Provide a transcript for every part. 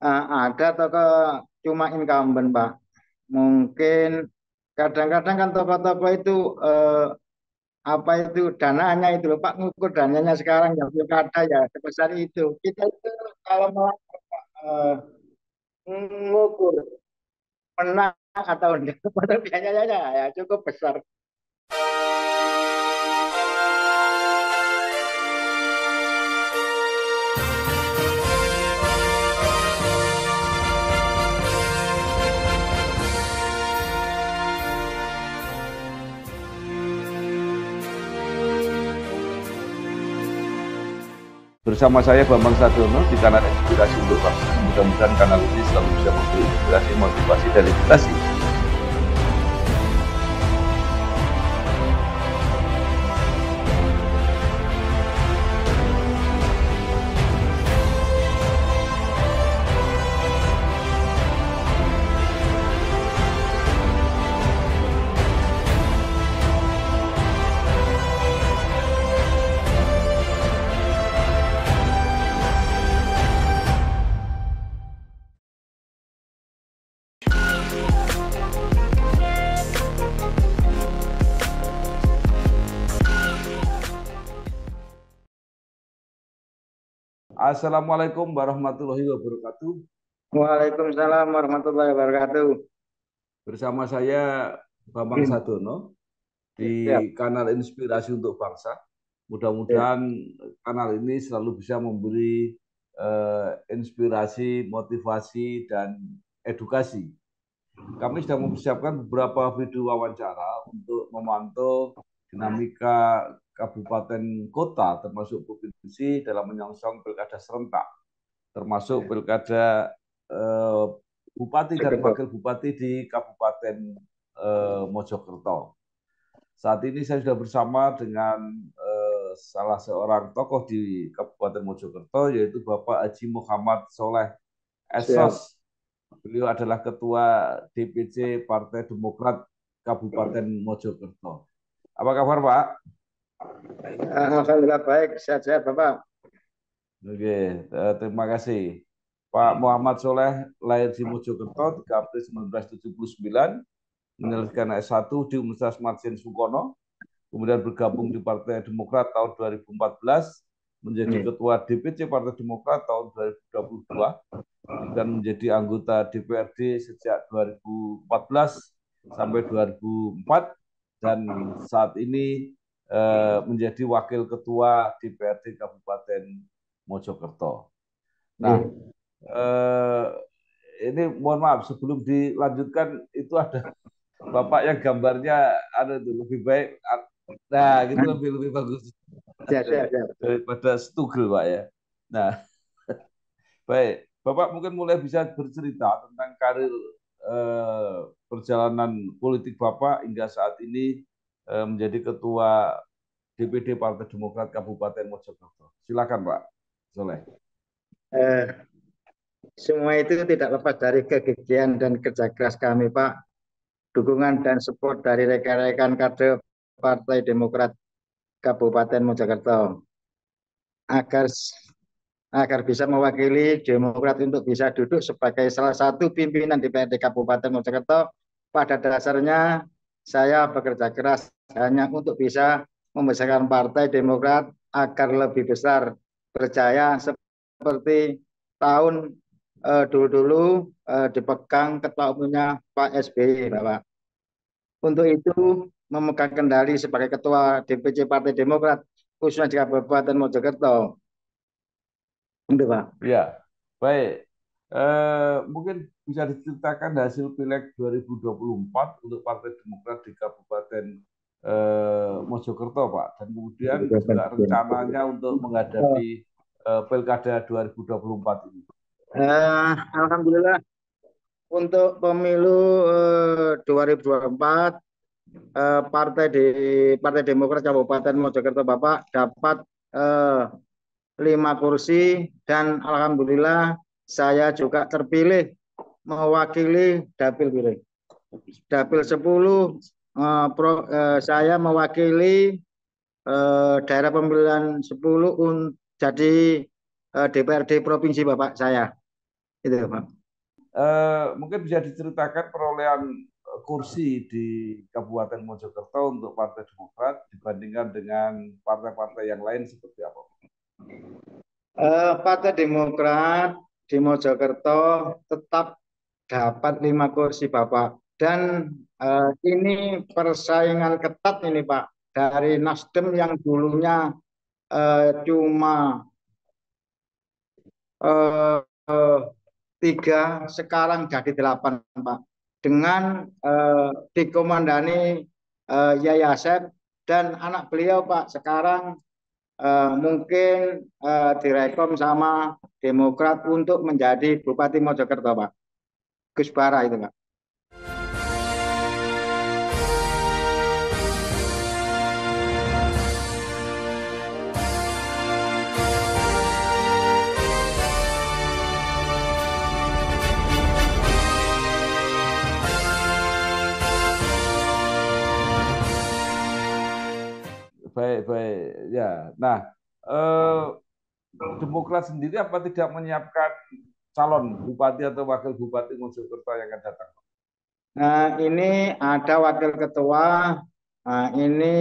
Ada tokoh cuma incumbent, Pak. Mungkin kadang-kadang kan tokoh-tokoh itu apa itu dananya itu loh, Pak, ngukur dananya sekarang ya pilkada ya sebesar itu. Kita itu kalau mau eh, ngukur menang atau enggak, biasanya ya cukup besar. Bersama saya Bambang Sadiono di kanal Inspirasi untuk Bangsa. Mudah-mudahan kanal ini selalu bisa memberi inspirasi, motivasi, dan edukasi. Assalamualaikum warahmatullahi wabarakatuh. Waalaikumsalam warahmatullahi wabarakatuh. Bersama saya Bambang Sadiono Siap. di kanal Inspirasi untuk Bangsa. Ya. Mudah-mudahan kanal ini selalu bisa memberi inspirasi, motivasi, dan edukasi. Kami sedang mempersiapkan beberapa video wawancara untuk memantau dinamika kabupaten kota termasuk provinsi dalam menyongsong pilkada serentak, termasuk pilkada bupati dan wakil bupati di Kabupaten Mojokerto. Saat ini saya sudah bersama dengan salah seorang tokoh di Kabupaten Mojokerto, yaitu Bapak Haji Muhammad Soleh Siap. Esos. Beliau adalah Ketua DPC Partai Demokrat Kabupaten Mojokerto. Apa kabar, Pak? Alhamdulillah baik, sehat-sehat Bapak. Oke, terima kasih. Pak Muhammad Soleh lahir di Mojokerto 3 April 1979, menyelesaikan S1 di Universitas Martin Sukono, kemudian bergabung di Partai Demokrat tahun 2014, menjadi Ketua DPC Partai Demokrat tahun 2022, dan menjadi anggota DPRD sejak 2014 sampai 2004, dan saat ini menjadi Wakil Ketua DPRD Kabupaten Mojokerto. Nah, ini mohon maaf sebelum dilanjutkan, itu ada Bapak yang gambarnya ada itu lebih baik. Nah, gitu lebih bagus daripada Stugel, Pak ya. Nah, baik. Bapak mungkin mulai bisa bercerita tentang karir perjalanan politik Bapak hingga saat ini menjadi Ketua DPD Partai Demokrat Kabupaten Mojokerto. Silakan, Pak Soleh. Semua itu tidak lepas dari kegigihan dan kerja keras kami, Pak. Dukungan dan support dari rekan-rekan kader Partai Demokrat Kabupaten Mojokerto agar agar bisa mewakili Demokrat untuk bisa duduk sebagai salah satu pimpinan DPRD Kabupaten Mojokerto. Pada dasarnya saya bekerja keras hanya untuk bisa membesarkan Partai Demokrat agar lebih besar. Percaya seperti tahun dulu-dulu dipegang ketua umumnya Pak SBY, Bapak. Untuk itu memegang kendali sebagai ketua DPC Partai Demokrat khususnya di Kabupaten Mojokerto. Untuk Pak. Ya, baik. Mungkin bisa diceritakan hasil Pileg 2024 untuk Partai Demokrat di Kabupaten Mojokerto, Pak. Dan kemudian juga rencananya untuk menghadapi Pilkada 2024 ini. Alhamdulillah untuk pemilu 2024 Partai Demokrat Kabupaten Mojokerto Bapak dapat 5 kursi dan alhamdulillah saya juga terpilih mewakili Dapil pilih. Dapil 10 saya mewakili daerah pemilihan 10 jadi DPRD provinsi Bapak saya. Itu Pak. Mungkin bisa diceritakan perolehan kursi di Kabupaten Mojokerto untuk Partai Demokrat dibandingkan dengan partai-partai yang lain seperti apa? Partai Demokrat di Mojokerto tetap dapat 5 kursi Bapak. Dan ini persaingan ketat ini Pak. Dari Nasdem yang dulunya cuma eh, eh, 3, sekarang jadi 8 Pak. Dengan dikomandani Yai Asep dan anak beliau Pak sekarang mungkin direkom sama Demokrat untuk menjadi Bupati Mojokerto Pak. Gus Bara itu Pak. Baik, baik. Ya. Nah, eh, Demokrat sendiri apa tidak menyiapkan calon bupati atau wakil bupati Mojokerto yang akan datang? Nah, ini ada wakil ketua. Nah, ini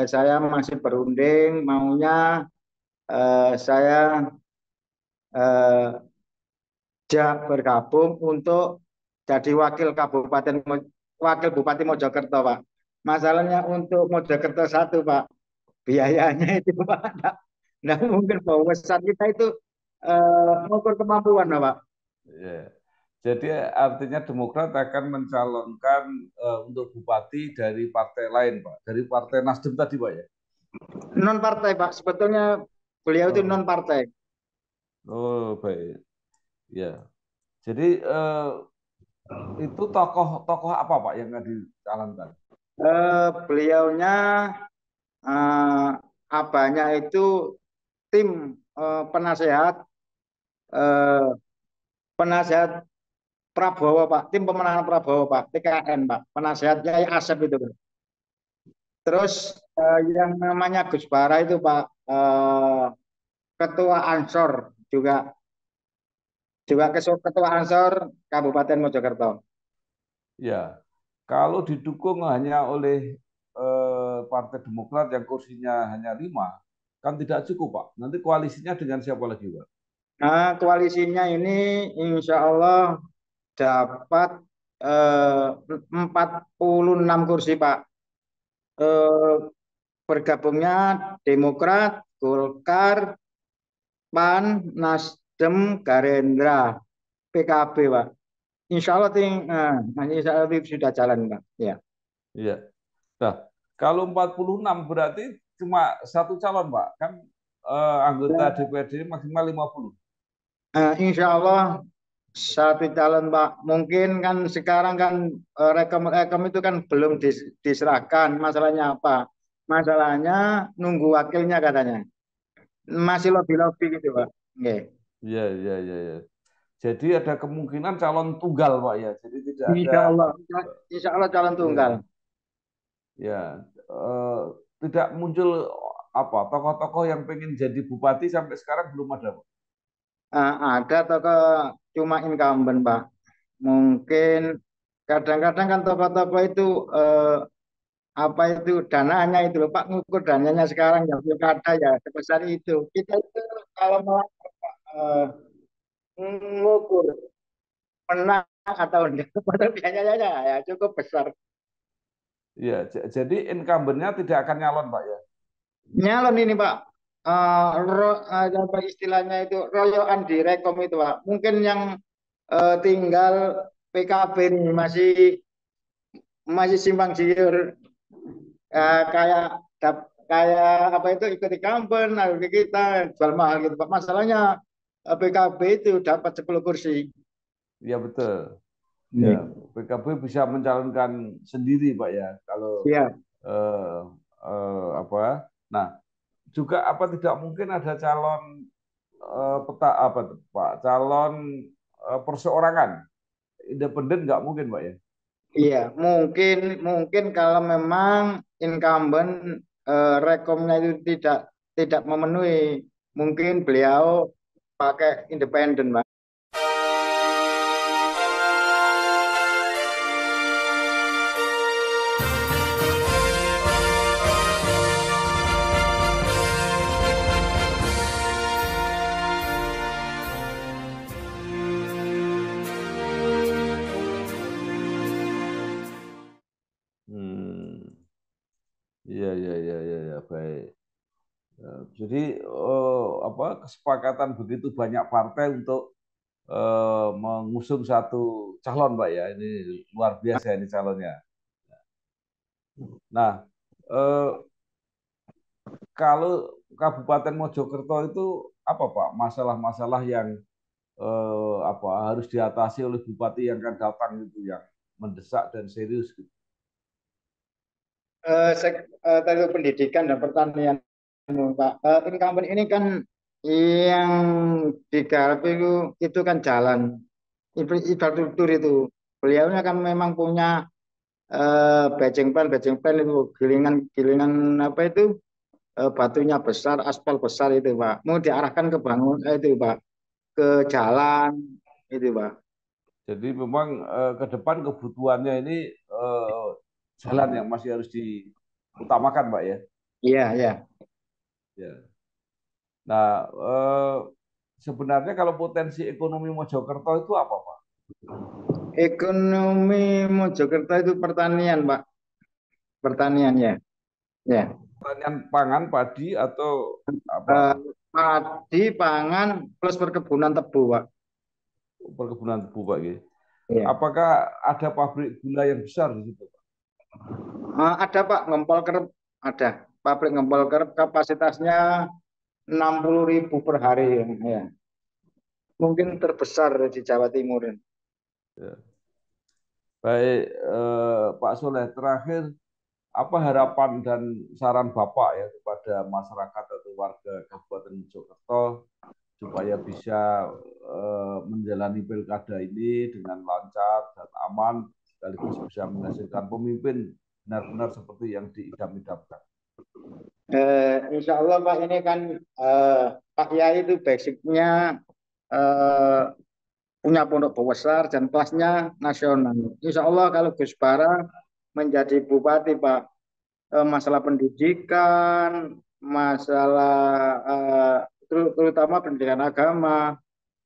saya masih berunding maunya saya eh, bergabung untuk jadi wakil Bupati Mojokerto, Pak. Masalahnya untuk Mojokerto 1, Pak, biayanya itu Pak, enggak mungkin bahwa besar kita itu mengukur kemampuan, Pak. Ya. Jadi artinya Demokrat akan mencalonkan untuk bupati dari partai lain, Pak. Dari partai Nasdem tadi, Pak ya. Non partai, Pak. Sebetulnya beliau itu Oh, non partai. oh baik. Ya. Jadi itu tokoh-tokoh apa, Pak, yang akan dicalonkan? Beliaunya eh, abahnya itu tim penasehat eh, penasehat Prabowo Pak, tim pemenangan Prabowo Pak, TKN Pak, penasehatnya Asep itu Pak. Terus yang namanya Gus Bara itu Pak, ketua Ansor juga juga ketua Ansor Kabupaten Mojokerto. Ya. Kalau didukung hanya oleh Partai Demokrat yang kursinya hanya 5, kan tidak cukup, Pak. Nanti koalisinya dengan siapa lagi, Pak? Nah, koalisinya ini insya Allah dapat 46 kursi Pak. Eh, Bergabungnya Demokrat, Golkar, PAN, Nasdem, Gerindra, PKB, Pak. Insya Allah, insya Allah sudah jalan, Pak. Ya. Iya. Nah, kalau 46 berarti cuma satu calon, Pak. Kan anggota DPRD maksimal 50. Insya Allah satu calon, Pak. Mungkin kan sekarang kan rekom itu kan belum diserahkan. Masalahnya apa? Masalahnya nunggu wakilnya katanya. Masih lobby-lobby gitu, Pak. Oke. Iya, iya, iya, iya. Jadi ada kemungkinan calon tunggal, Pak ya. Jadi tidak ada, Insya Allah calon tunggal. ya, ya, tidak muncul apa tokoh-tokoh yang pengen jadi bupati sampai sekarang belum ada, Pak. Ada tokoh cuma incumbent, Pak. Mungkin kadang-kadang kan tokoh-tokoh itu apa itu dananya itu loh Pak, ngukur dananya sekarang ya pilkada ya sebesar itu. Kita itu kalau mau eh, ngukur menang atau enggak, padahal biayanya ya cukup besar. Iya, jadi incumbent-nya tidak akan nyalon, Pak ya. Nyalon ini Pak, apa istilahnya itu royoan direkom itu Pak. Mungkin yang tinggal PKB ini masih masih simpang siur, kayak kayak apa itu ikut incumbent lalu kita jual mahal gitu Pak. Masalahnya PKB itu dapat 10 kursi. Iya betul. Ya, Iya. PKB bisa mencalonkan sendiri, Pak ya. Kalau Iya. eh, apa? Nah, juga apa tidak mungkin ada calon peta apa tuh, Pak? Calon perseorangan independen nggak mungkin, Pak ya. Iya, mungkin mungkin kalau memang incumbent rekomnya itu tidak memenuhi, mungkin beliau pakai independen, Pak. Iya, iya, iya, iya, ya, baik. Ya, jadi kesepakatan begitu banyak partai untuk mengusung satu calon, Pak ya. Ini luar biasa ini calonnya. Nah, eh, kalau Kabupaten Mojokerto itu apa Pak? Masalah-masalah yang harus diatasi oleh bupati yang akan datang itu yang mendesak dan serius gitu. Tadi pendidikan dan pertanian, Pak. Incumbent ini kan yang digarap itu kan jalan infrastruktur itu. Beliaunya kan memang punya bajeng plan itu gilingan apa itu batunya besar, aspal besar itu Pak. Mau diarahkan ke bangun itu Pak, ke jalan itu Pak. Jadi memang ke depan kebutuhannya ini jalan yang masih harus diutamakan, Pak ya. Iya, iya. Ya. Nah, sebenarnya kalau potensi ekonomi Mojokerto itu apa, Pak? Ekonomi Mojokerto itu pertanian Pak, pertanian ya. Ya. Pertanian pangan, padi atau apa? Eh, Padi, pangan, plus perkebunan tebu Pak. Perkebunan tebu, Pak ya. Iya. Apakah ada pabrik gula yang besar di situ, Pak? Ada Pak, ngempol kerep ada. Pabrik ngempol kerep kapasitasnya 60.000 per hari ya. Mungkin terbesar di Jawa Timur. Ya. Baik, Pak Soleh, terakhir apa harapan dan saran Bapak ya kepada masyarakat atau warga Kabupaten Mojokerto supaya bisa menjalani pilkada ini dengan lancar dan aman sekaligus bisa menghasilkan pemimpin benar-benar seperti yang diidam-idamkan. Insya Allah Pak ini kan Pak Yai itu basicnya eh, punya pondok besar dan kelasnya nasional. Insya Allah kalau Gus Bara menjadi bupati Pak, masalah pendidikan, masalah terutama pendidikan agama,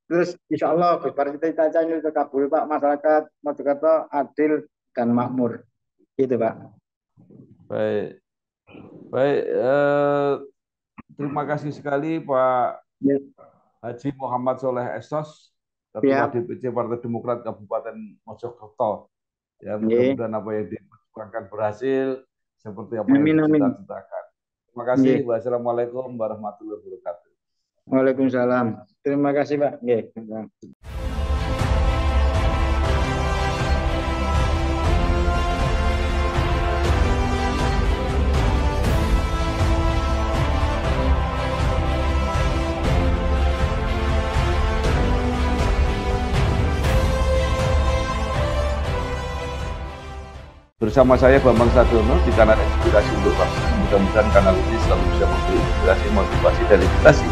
terus Insya Allah Gus Bara cita-cita ini terkabul Pak, masyarakat Mojokerto adil dan makmur, gitu Pak. Baik, baik. Terima kasih sekali Pak Ya, Haji Muhammad Soleh Esos, Ketua siap. DPC Partai Demokrat Kabupaten Mojokerto. Ya, Ya. mudah-mudahan apa yang diperjuangkan berhasil seperti apa yang Amin amin. dicita-citakan. Terima kasih. Ya. Wassalamualaikum warahmatullahi wabarakatuh. Waalaikumsalam. Terima kasih Pak. Ya. Bersama saya Bambang Sadiono di kanal Inspirasi untuk Bangsa. Mudah-mudahan kanal ini selalu bisa memberi inspirasi, motivasi, dan edukasi